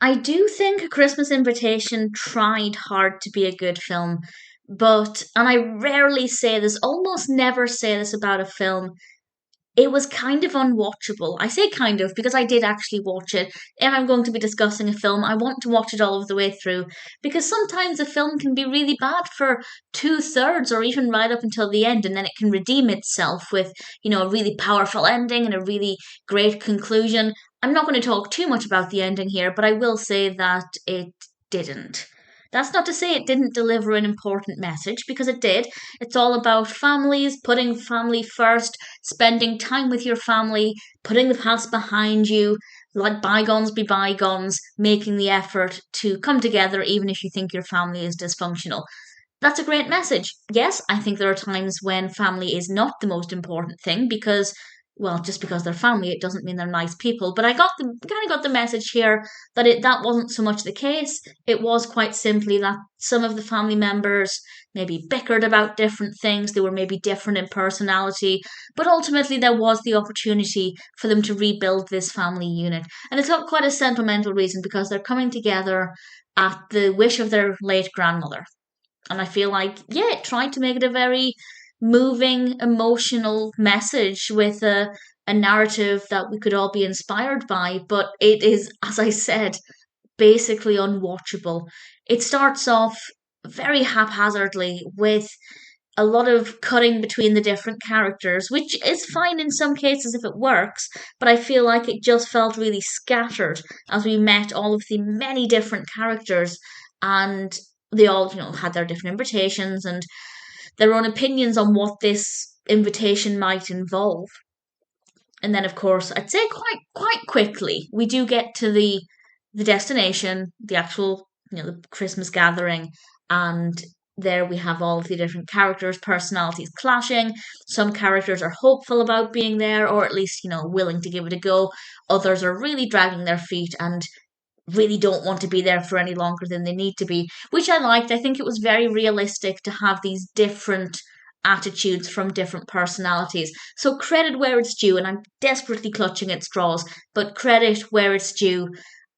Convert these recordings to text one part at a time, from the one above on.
I do think A Christmas Invitation tried hard to be a good film, and I rarely say this, almost never say this about a film, it was kind of unwatchable. I say kind of because I did actually watch it. If I'm going to be discussing a film, I want to watch it all of the way through because sometimes a film can be really bad for two-thirds or even right up until the end, and then it can redeem itself with, a really powerful ending and a really great conclusion. I'm not going to talk too much about the ending here, but I will say that it didn't. That's not to say it didn't deliver an important message because it did. It's all about families, putting family first, spending time with your family, putting the past behind you, let bygones be bygones, making the effort to come together even if you think your family is dysfunctional. That's a great message. Yes, I think there are times when family is not the most important thing because, well, just because they're family, it doesn't mean they're nice people. But I kind of got the message here that that wasn't so much the case. It was quite simply that some of the family members maybe bickered about different things. They were maybe different in personality, but ultimately there was the opportunity for them to rebuild this family unit. And it's got quite a sentimental reason because they're coming together at the wish of their late grandmother. And I feel like, yeah, it tried to make it a very moving, emotional message with a narrative that we could all be inspired by. But it is, as I said, basically unwatchable. It starts off very haphazardly with a lot of cutting between the different characters, which is fine in some cases if it works, but I feel like it just felt really scattered as we met all of the many different characters and they all, had their different invitations and their own opinions on what this invitation might involve. And then of course, I'd say quite quickly, we do get to the destination, the actual, the Christmas gathering, and there we have all of the different characters' personalities clashing. Some characters are hopeful about being there, or at least, willing to give it a go. Others are really dragging their feet and really don't want to be there for any longer than they need to be, which I liked. I think it was very realistic to have these different attitudes from different personalities. So credit where it's due, and I'm desperately clutching at straws, but credit where it's due.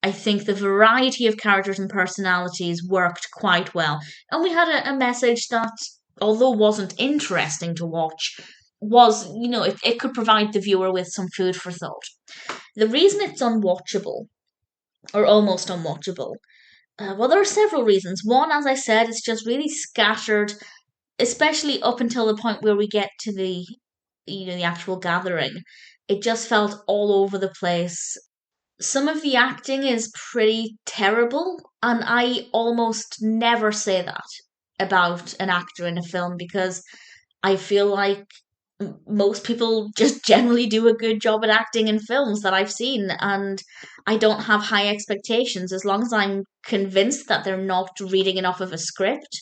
I think the variety of characters and personalities worked quite well. And we had a message that, although wasn't interesting to watch, was, it could provide the viewer with some food for thought. The reason it's unwatchable, or almost unwatchable, well, there are several reasons. One, as I said, it's just really scattered, especially up until the point where we get to the actual gathering. It just felt all over the place. Some of the acting is pretty terrible, and I almost never say that about an actor in a film because I feel like most people just generally do a good job at acting in films that I've seen, and I don't have high expectations. As long as I'm convinced that they're not reading enough of a script,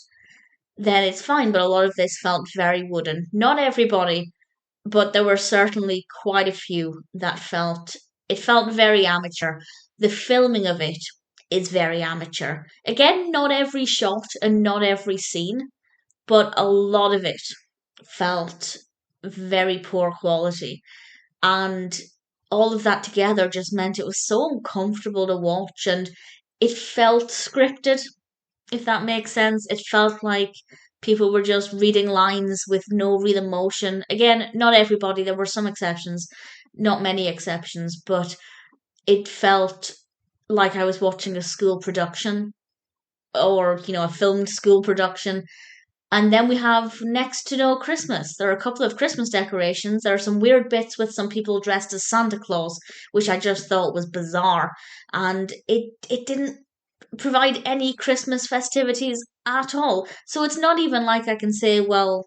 then it's fine. But a lot of this felt very wooden. Not everybody, but there were certainly quite a few that felt very amateur. The filming of it is very amateur. Again, not every shot and not every scene, but a lot of it felt very poor quality. And all of that together just meant it was so uncomfortable to watch and it felt scripted, if that makes sense. It felt like people were just reading lines with no real emotion. Again, not everybody, there were some exceptions, not many exceptions, but it felt like I was watching a school production or, a filmed school production. And then we have next to no Christmas. There are a couple of Christmas decorations. There are some weird bits with some people dressed as Santa Claus, which I just thought was bizarre. And it didn't provide any Christmas festivities at all. So it's not even like I can say, well,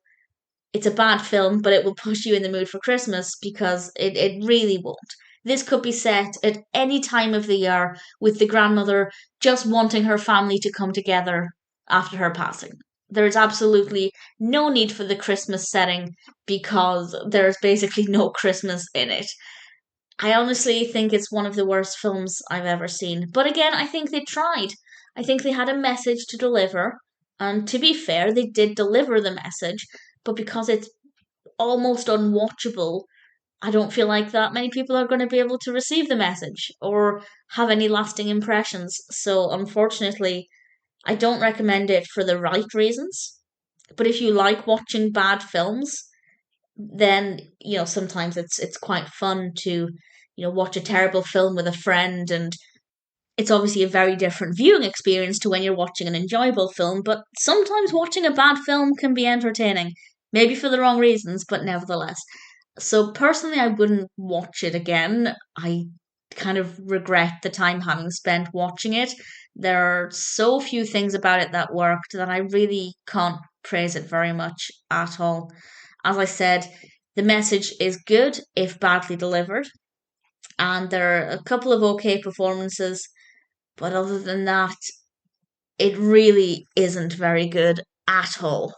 it's a bad film, but it will push you in the mood for Christmas because it really won't. This could be set at any time of the year with the grandmother just wanting her family to come together after her passing. There's absolutely no need for the Christmas setting because there's basically no Christmas in it. I honestly think it's one of the worst films I've ever seen. But again, I think they tried. I think they had a message to deliver. And to be fair, they did deliver the message. But because it's almost unwatchable, I don't feel like that many people are going to be able to receive the message or have any lasting impressions. So, unfortunately, I don't recommend it for the right reasons. But if you like watching bad films, then sometimes it's quite fun to watch a terrible film with a friend, and it's obviously a very different viewing experience to when you're watching an enjoyable film, but sometimes watching a bad film can be entertaining, maybe for the wrong reasons, but nevertheless. So personally, I wouldn't watch it again. I kind of regret the time having spent watching it. There are so few things about it that worked that I really can't praise it very much at all. As I said, the message is good if badly delivered, and there are a couple of okay performances, but other than that, it really isn't very good at all.